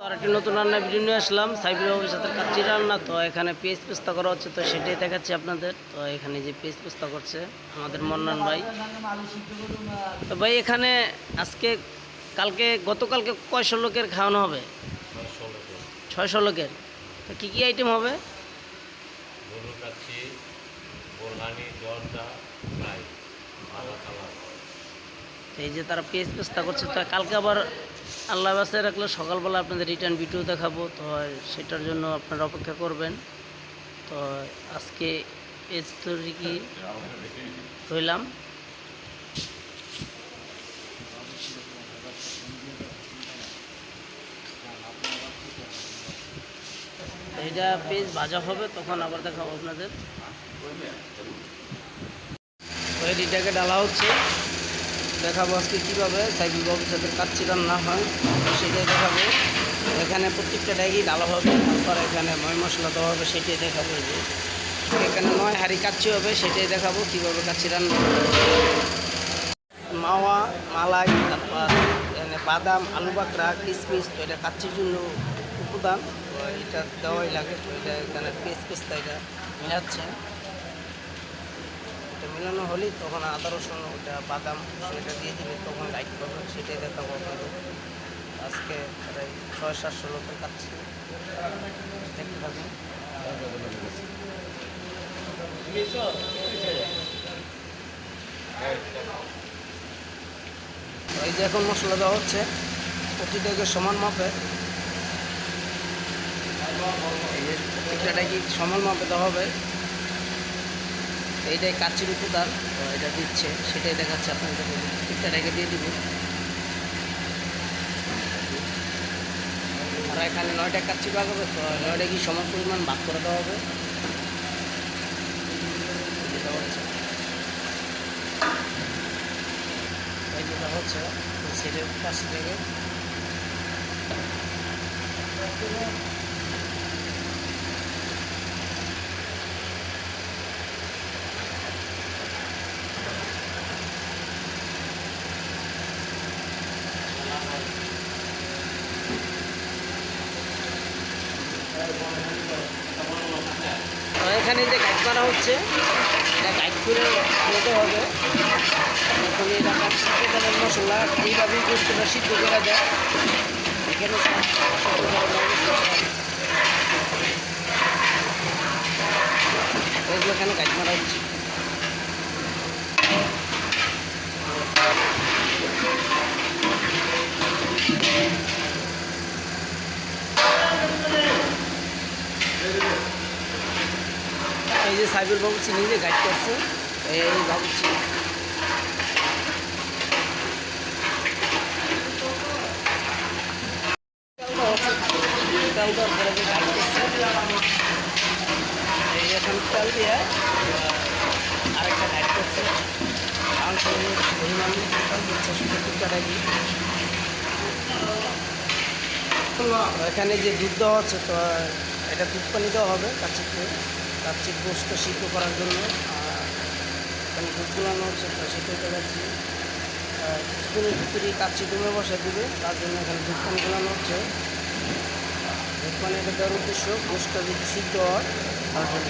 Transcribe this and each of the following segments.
আর একটি নতুন রান্না ভিডিও নিয়ে আসলাম সাইফুল বাবুর সাথে কাচ্চি রান্না। তো এখানে পেঁয়াজ পেস্তা করা হচ্ছে, তো সেটাই দেখাচ্ছি আপনাদের। তো এখানে যে পেঁয়াজ পেস্তা করছে আমাদের মন্নান ভাই। তো ভাই এখানে আজকে গতকালকে কয়শো লোকের খাওয়ানো হবে? 600 লোকের। তো কী কী আইটেম হবে? গরুর কাচ্চি, বোরহানি, জর্দা, ফ্রাই, ভাজা সালাদ। এই যে তারা পেঁয়াজ পেস্তা করছে, তো কালকে আবার আল্লাহ বাসায় রাখলে সকালবেলা আপনাদের রিটার্ন ভিডিও দেখাবো। তো সেটার জন্য আপনারা অপেক্ষা করবেন। তো আজকে পেঁয়াজ তৈরি হইলাম। এটা পেঁয়াজ ভাজা হবে, তখন আবার দেখাবো আপনাদের। তো এটাকে ডালা হচ্ছে, দেখাবো আজকে কীভাবে সাইফুল বাবুর সাথে কাচ্চি রান্না হয় সেটাই দেখাবো। এখানে প্রত্যেকটা ডাইগি ডালা হবে, তারপর এখানে ময় মশলা দেওয়া হবে, সেটাই দেখাবো। যে এখানে 9 হাঁড়ি কাচ্চি হবে, সেটাই দেখাবো কীভাবে কাচ্চি রান্না হবে। মাওয়া, মালাই, তারপর এখানে বাদাম, আলু বাকরা, কিশমিশ। তো এটা কাচ্চির জন্য উপাদান, তো এটা দেওয়াই লাগে। তো এটা এখানে পেস্তা এটা মিলাচ্ছে। এটা মিলানো হলেই তখন আদা রসুন, ওটা বাদাম সেটা দিয়ে দিলে তখন লাইট পাবে, সেটাই দেখাবো আপনাদের। আজকে প্রায় 600-700 লোকের কাচ্চি দেখতে পাবেন। এই যে এখন মশলা দেওয়া হচ্ছে প্রতিটাকে সমান মাপে, প্রত্যেকটাকে সমান মাপে দেওয়া হবে। এইটাই কাচ্চির উপাদান, তো এটা দিচ্ছে সেটাই দেখাচ্ছে আপনাদের। প্রত্যেকটাকে দিয়ে দিব। আর এখানে 9টা কাচ্চি পাকাবে, তো 9টা কি সমান পরিমাণ ভাগ করে দেওয়া হবে। যেটা হচ্ছে এই যেটা হচ্ছে সেটের পাশ থেকে এখানে যে গাইড করা হচ্ছে, এটা গাইড করে নিতে হবে। এখন এটা মশলা এইভাবেই বস্তুটা সিদ্ধ করে দেয়। এখানে এখানে গাইড মারা হচ্ছে। এই যে সাইফুল বাবুচি নিজে গাইড করছে, এই বাবুচি। তেল দেওয়ার পরে যে গাইড করছে, এই এখন তেল দিয়ে আরেকটা গাইড করছে। মাংস পরিমাণ তেল দিচ্ছে শুধু টুকটাটাকি। এখানে যে দুধ দেওয়া হচ্ছে, তো এটা দুধ পানি দেওয়া হবে কাচ্চির গোস্ত সিদ্ধ করার জন্য। এখানে দুধ গুলানো হচ্ছে, তো সেটাই দেখাচ্ছি। কিছুক্ষণের ভিতরেই কাচ্চি দমে বসে দিবে, তার জন্য এখানে দুধ পানি গুলানো হচ্ছে। দুধ পানি এটা দেওয়ার উদ্দেশ্য গোস্তটা যদি সিদ্ধ হয় তার জন্য।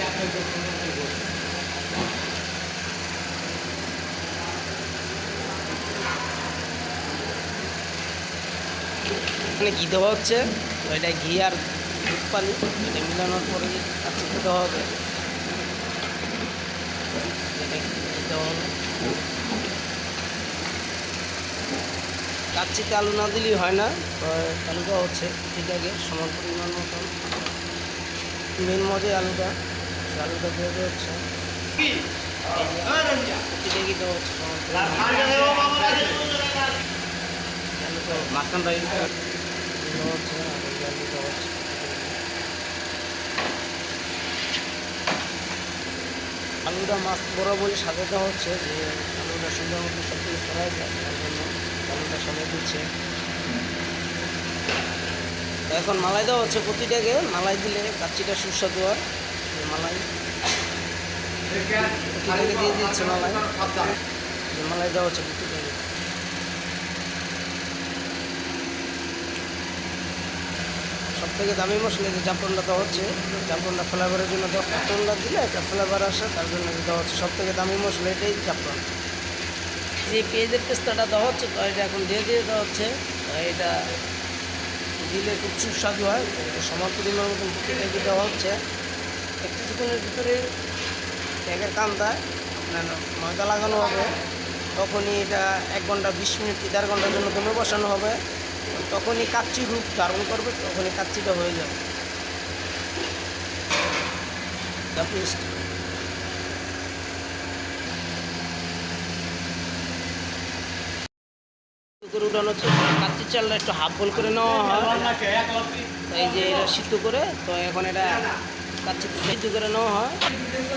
এখানে ঘি দেওয়া হচ্ছে, তো এটা ঘি আর দুধ পানি এটা মিলানোর পরে কাচ্চিতে দেওয়া হবে। কাচ্চিতে আলু না দিলেই হয় না, তো আলু দেওয়া হচ্ছে ঠিক আগে সমান পরিমাণ মতন। মেন মজাই আলুটা, আলুটা দিয়ে দেওয়া হচ্ছে। প্রতিটাকে দেওয়া হচ্ছে সমান মাখন রাইস দেওয়া হচ্ছে, আলু দেওয়া হচ্ছে। আলুটা মাছ বরাবরই সাজাতে হচ্ছে, যে আলুটা সুন্দর মতো সব কিছু করা যায়, তার জন্য আলুটা সাজিয়ে দিচ্ছে। এখন মালাই দেওয়া হচ্ছে প্রতিটাকে। মালাই দিলে কাচ্চিটা সুস্বাদু হয়। মালাই প্রতিটাকে দিয়ে দিচ্ছে, মালাই দেওয়া হচ্ছে প্রতিটাকে। থেকে দামি মশলা যে জাফরানটা দেওয়া হচ্ছে, জাফরানটা ফ্লেভারের জন্য জাফরানটা দিলে একটা ফ্লেভার আসে, তার জন্য দেওয়া হচ্ছে। সব থেকে দামি মশলা এটাই জাফরান। যে পেঁয়াজের পেস্তাটা দেওয়া হচ্ছে, তো এটা এখন দিয়ে দেওয়া হচ্ছে। এটা দিলে খুব সুস্বাদু হয়। এটা সমান পরিমাণ মতন পেঁয়াজ দেওয়া হচ্ছে। কিছুক্ষণের ভিতরে ব্যাগের কান্দায় আপনার ময়দা লাগানো হবে। তখনই এটা 1 ঘন্টা 20 মিনিট কি 1.5 ঘন্টার জন্য দমে বসানো হবে। তখনই কাচ্চি রূপ ধারণ করবে, তখনই কাচ্চিটা হয়ে যাবে। করে উঠানো হচ্ছে। কাচ্চির চালটা একটু হাফ বল করে নেওয়া হয়, এই যে এটা সিদ্ধ করে। তো এখন এটা কাচ্চিতে সিদ্ধ করে নেওয়া হয়।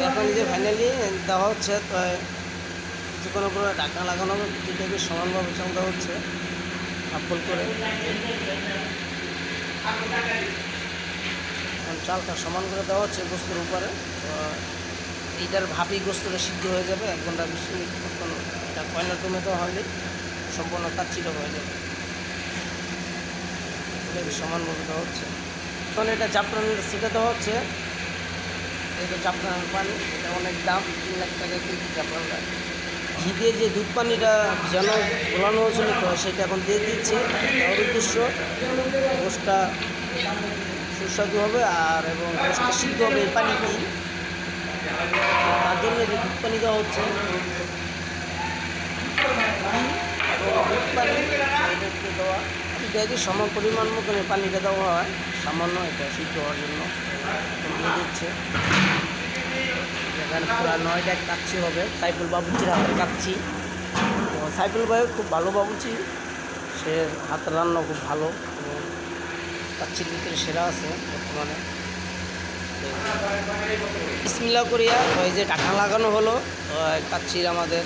এখন এই যে ফাইনালি দেওয়া হচ্ছে। তো কিছুক্ষণ উপরে ঢাকনা লাগানো হবে, দুটোকে সমানভাবে চাল দেওয়া হচ্ছে হাফ বল করে। এখন চালটা সমান করে দেওয়া হচ্ছে গোস্তের উপরে। তো এইটার ভাবেই গোস্তটা সিদ্ধ হয়ে যাবে 1 ঘন্টা 20 মিনিট। তখন এটা কয়লা টমেটো হলে সম্পূর্ণ কাচ্চিটা হয়ে যাবে। এটাকে সমানভাবে দেওয়া হচ্ছে। এখন এটা জাফরানের সিটা দেওয়া হচ্ছে। এটা জাফরানের পানি, এটা অনেক দাম, 3 লাখ টাকা কেজি জাফরানটা। ঘি দিয়ে যে দুধ পানিটা যেন গোলানো হয়েছিল, তো সেটা এখন দিয়ে দিচ্ছে। তার উদ্দেশ্য গোশটা সুস্বাদু হবে আর এবং গোশটা সিদ্ধ হবে এই পানি দিয়ে। তার জন্য যে দুধ পানি দেওয়া হচ্ছে, দুধ পানি এটাকে দেওয়া দেখি সম পরিমাণ মতন এই পানিটা দেওয়া হয় সামান্য, এটা সিদ্ধ হওয়ার জন্য দিয়ে দিচ্ছে। এখানে পুরো 9টা কাচ্চি হবে। সাইফুল বাবুচির হাতের কাচ্চি। তো সাইফুল ভাই খুব ভালো বাবুচি, সে হাতের রান্না খুব ভালো এবং কাচ্চির ভিতরে সেরা আছে বর্তমানে। বিসমিল্লাহ করিয়া ওই যে ঢাকনা লাগানো হলো, কাচ্চির আমাদের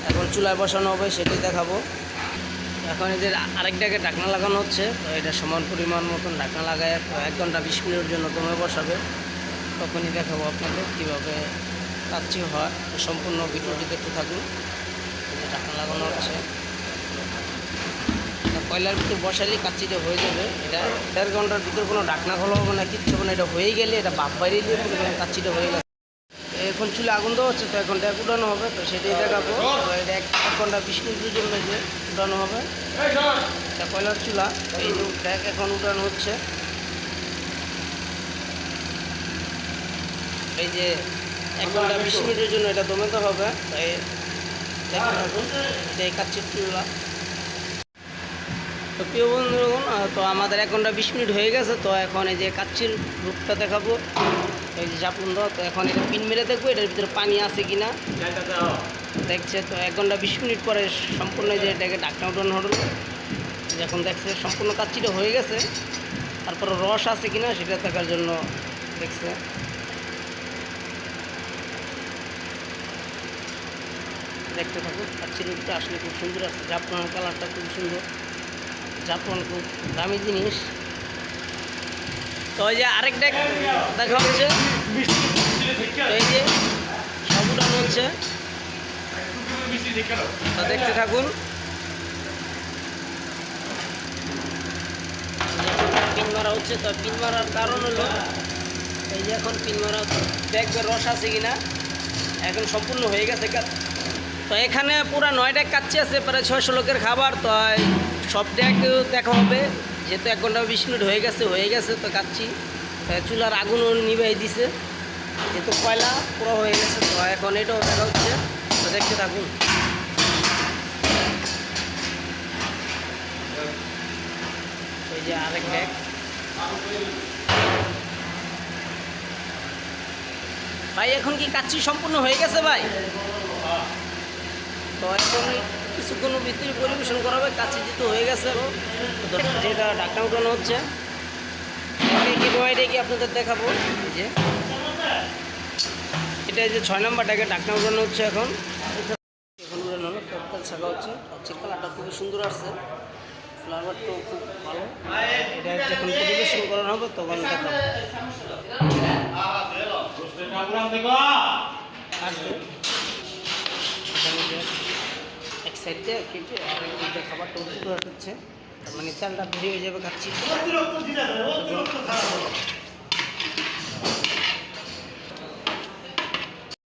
এখন চুলায় বসানো হবে, সেটাই দেখাবো। এখন এই যে আরেকটাকে ঢাকনা লাগানো হচ্ছে। তো এটা সমান পরিমাণ মতন ঢাকনা লাগায় 1 ঘন্টা 20 মিনিটের জন্য দমে বসাবে। তখনই দেখাবো আপনাদের কীভাবে কাচ্চি হয়। সম্পূর্ণ ভিডিওটি দেখতে থাকুন। এই যে ঢাকনা লাগানো হচ্ছে, কয়লার ভিতর বসালেই কাচ্চিটা হয়ে যাবে। এটা 1.5 ঘন্টার ভিতর কোনো ঢাকনা খোলা হবে না, কিচ্ছু হবে না। এটা হয়ে গেলে এটা বাপ বাইরে দিয়ে কাচ্চিটা হয়ে গেছে। এখন চুলে আগুন দেওয়া হচ্ছে, তো এখন ট্যাগ উঠানো হবে, তো সেটাই দেখাবো। তো এটা 1 ঘন্টা 20 মিনিটের জন্য যে উঠানো হবে। এটা কয়লার চুলা, এই যে ট্যাগ এখন উঠানো হচ্ছে। এই যে 1 ঘন্টা 20 মিনিটের জন্য এটা দমে হবে। তাই দেখতে থাকুন, এটা এই কাচ্চির চুলা। তো প্রিয় বন্ধুগণ, তো আমাদের 1 ঘন্টা 20 মিনিট হয়ে গেছে। তো এখন এই যে কাচ্চির রূপটা দেখাবো। এই যে জাফরান দাও, তো এখন এটা পিন মেরে দেখবো এটার ভিতরে পানি আছে কিনা। দেখছে তো 1 ঘন্টা 20 মিনিট পরে সম্পূর্ণ যে এটাকে ঢাকনা উঠানো হলো। যখন দেখছে সম্পূর্ণ কাচ্চিটা হয়ে গেছে, তারপর রস আছে কিনা সেটা দেখার জন্য দেখছে। দেখতে থাকুন, কাচ্চির রূপটা আসলে খুব সুন্দর আছে। জাফরানের কালারটা খুব সুন্দর, জাফরান খুব দামি জিনিস। তো ওই যে আরেকটা দেখা হচ্ছে, এই যে সব উঠানো হচ্ছে, তো দেখতে থাকুন। পিন মারা হচ্ছে, তো পিন মারার কারণ হলো এই যে এখন পিন মারা দেখবে রস আছে কিনা। এখন সম্পূর্ণ হয়ে গেছে। তো এখানে পুরো 9টা কাচ্চি আছে, প্রায় 600 লোকের খাবার। তো সবটাকেও দেখা হবে, যেহেতু 1 ঘন্টা 20 মিনিট হয়ে গেছে। তো কাচ্চি চুলার আগুনও নিভাই দিছে, যেহেতু কয়লা পুরো হয়ে গেছে। তো এখন এটাও দেখা হচ্ছে, তো দেখতে থাকুন। ওই যে আরেক ব্যাগ, ভাই এখন কি কাচ্চি সম্পূর্ণ হয়ে গেছে ভাই? তো এখন কিছুক্ষণ ভিতরে পরিবেশন করা হবে। কাচ্চি যেহেতু হয়ে গেছে, যেটা ঢাকনা উঠানো হচ্ছে, এটা কি আপনাদের দেখাবো। এই যে এটা যে 6 নম্বরটাকে ঢাকনা উঠানো হচ্ছে। এখন উঠানো হলো, তরকাল ছাকা হচ্ছে। কাচ্চির কালারটা খুবই সুন্দর আসছে, ফ্লেভারটাও খুব ভালো। এটা যখন পরিবেশন করানো হবে তখন দেখাবো। এক সাইড দিয়ে কেটে আরেক দিকে খাবারটা উঠে হচ্ছে, মানে চালটা বেরিয়ে হয়ে যাবে কাচ্চি।